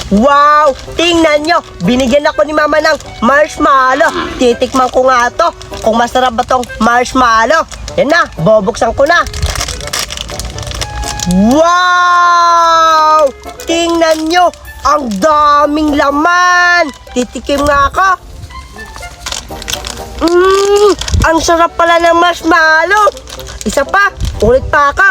Wow! Tingnan nyo! Binigyan ako ni Mama ng marshmallow. Titikman ko nga to kung masarap ba tong marshmallow. Yan na, bubuksan ko na. Wow! Tingnan nyo! Ang daming laman! Titikim nga ako. Ang sarap pala ng marshmallow. Isa pa, ulit pa ako.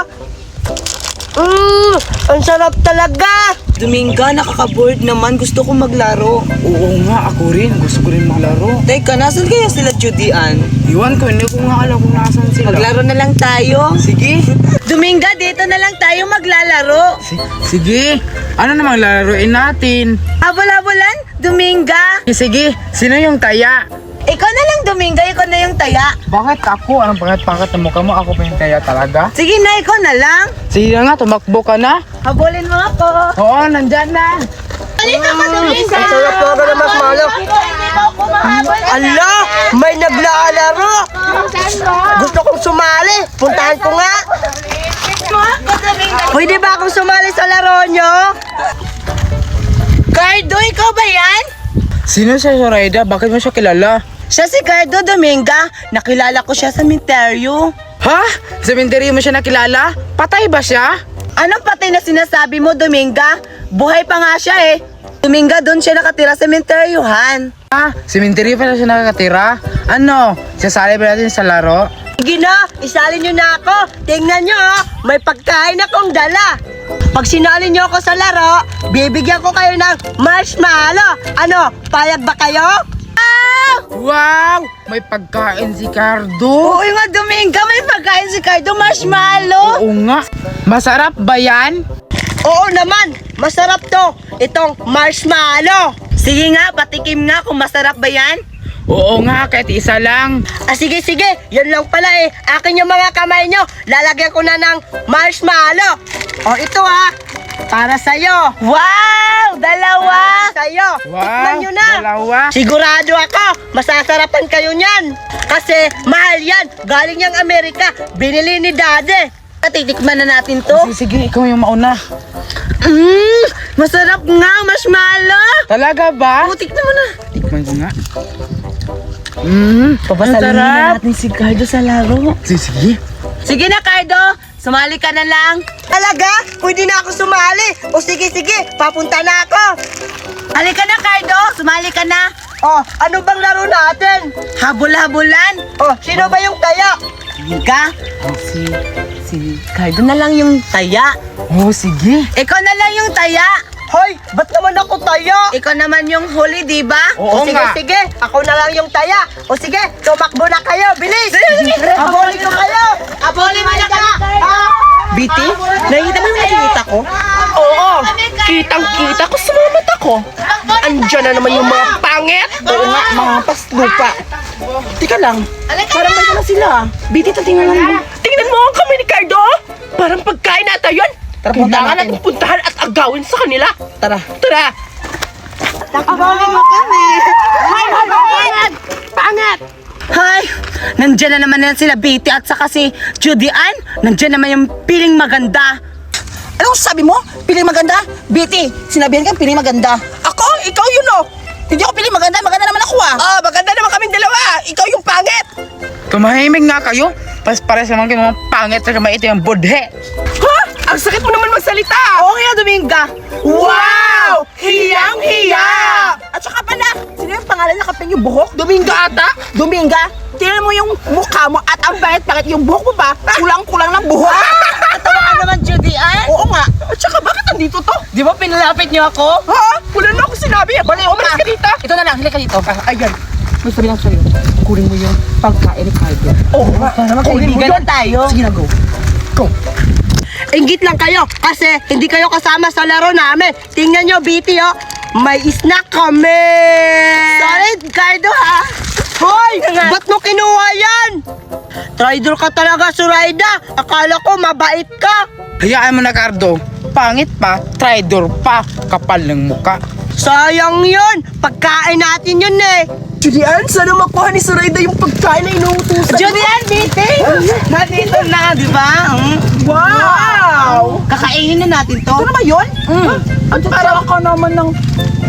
Ang sarap talaga. Dominga, nakaka-bored naman. Gusto ko maglaro. Oo nga, ako rin. Gusto ko rin maglaro. Teka, nasan kaya sila Judy Ann? Iwan ko, hindi ko nga alam kung nasan sila. Maglaro na lang tayo. Sige. Dominga, dito na lang tayo maglalaro. Sige. Ano namang laruin natin? Habol-habolan, Dominga. Sige, sino yung taya? Ikaw na lang, Dominga. Ikaw na yung taya. Bakit ako? Anong pangit-pangit na mukha mo? Ako pa yung taya talaga? Sige na, ikaw na lang. Sige nga, tumakbo ka na. Habulin mo ako. Oo, nandyan na. Halika ka, Dominga. Ang sarap talaga ng marshmallow. Ala! May naglalaro! Gusto kong sumali! Puntahan ko nga! Pwede ba akong sumali sa laro nyo? Cardo, ikaw ba yan? Sino siya, Zoraida? Bakit mo siya kilala? Siya si Cardo, Dominga. Nakilala ko siya sa minteryo. Ha? Sa cemetery mo siya nakilala? Patay ba siya? Anong patay na sinasabi mo, Dominga? Buhay pa nga siya eh. Dominga, doon siya nakatira sa minteryohan. Ah, cemetery pa na siya nakakatira? Ano? Sasali ba natin sa laro? Sige na, isalin nyo na ako. Tingnan nyo, oh, may pagkain akong dala. Pag sinali nyo ako sa laro, bibigyan ko kayo ng marshmallow. Ano, payag ba kayo? Wow! May pagkain si Cardo. Oo nga, Dominga, may pagkain si Cardo, marshmallow. Oo nga. Masarap ba yan? Oo naman, masarap to. Itong marshmallow. Sige nga, patikim nga kung masarap ba yan. Oo nga, kahit isa lang. Sige, yan lang pala eh. Akin yung mga kamay nyo. Lalagyan ko na ng marshmallow. Ito ha, para sa'yo. Wow! Dalawa! Sa'yo. Tikman nyo na. Dalawa. Sigurado ako, masasarapan kayo niyan. Kasi mahal yan. Galing yang Amerika. Binili ni Daddy. Titikman na natin to. Sige, ikaw yung mauna. Masarap nga ang marshmallow. Talaga ba? Tikman mo na. Tikman ko nga. Papasalin na natin si Cardo sa laro. Sige. Sige na, Cardo. Sumali ka na lang. Talaga? Pwede na ako sumali. Sige, papunta na ako. Halika na, Cardo. Sumali ka na. Ano bang laro natin? Habol-habulan. Sino ba yung kaya? Ka? Si Cardo na lang yung taya. Oh, sige. Ikaw na lang yung taya. Hoy, ba't naman ako taya? Ikaw naman yung huli, di ba? Oo nga. Sige, ako na lang yung taya. Sige, tumakbo na kayo, bilis! Aboli ko kayo! Aboli mo na ka. Biti, nakita mo yung nakikita ko? Oo, kitang-kita ko sa mga mata ko. Andiyan na naman yung mga pangit. Oo nga, mga paslupa. Tika lang, parang may na sila. Biti, tingnan mo. Tingnan mo ang kami ni Cardo. Parang pagkain nata yun. Kailangan natin puntahan at agawin sa kanila. Tara. Aboli mo kami. Pangit! Hay, nandyan na naman yan sila Betty at saka si Judy Ann. Nandyan naman yung piling maganda. Anong sabi mo? Piling maganda? Betty, sinabihan kang piling maganda. Ako? Ikaw yun oh. Hindi ako piling maganda, maganda naman ako ah. Maganda naman kaming dalawa. Ikaw yung pangit. Tumahimik nga kayo. Pares naman kayo mga pangit at maitim yung budhe. Ha? Ang sakit mo naman magsalita. Oo nga, Dominga. Wow! Hiyang-hiya! At saka pala, sino yung pangalan na kapeng yung buhok? Dominga ata? Dominga? Tingnan mo yung mukha mo at ang pangit-pangit yung buhok mo ba? Kulang-kulang ng buhok. Natawa ka naman, Judy Ann. Oo nga. At saka bakit nandito to? Di ba pinalapit niyo ako? Ha? Wala na ako sinabi. Umalis ka dito. Ito na lang, halika dito. Ayan. May sabi lang sa'yo. Kunin mo yung pagkain ni Cardo. Oo nga. Para magkaibigan tayo. Sige na, go. Go. Inggit lang kayo kasi hindi kayo kasama sa laro namin. Tingnan nyo, BT, may snack kami. Sorry, Cardo ha. Hoy! Ba't mo kinuha yan? Traitor ka talaga, Zoraida. Akala ko mabait ka. Hayaan mo na, Cardo. Pangit pa, traidor pa, kapal ng muka. Sayang yun. Pagkain natin yun eh. Judy Ann, sana makuha ni Zoraida yung pagkain na inuutusan. Judy Ann, Betty. Nandito na, di ba? Wow! Kakainin na natin to. Ano naman yun? At para ako naman ng...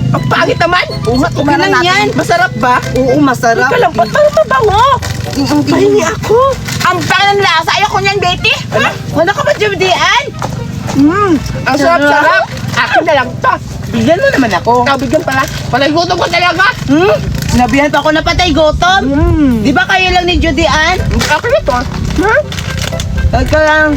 Ang pangit naman! Okay lang yan. Masarap ba? Oo, masarap. Ika lang, ba't parang mabango? Pahingi ako. Ang pangit ng lasa. Ayoko niyan, Betty. Ha? Wala ka ba, Judian? Ang sarap-sarap. Akin na lang to. Bigyan mo naman ako. Ikaw, bigyan pala. Palay gutom ko talaga. Sinabihan pa ako na patay gutom. Di ba kayo lang ni Judian? Akin na to. Teka lang.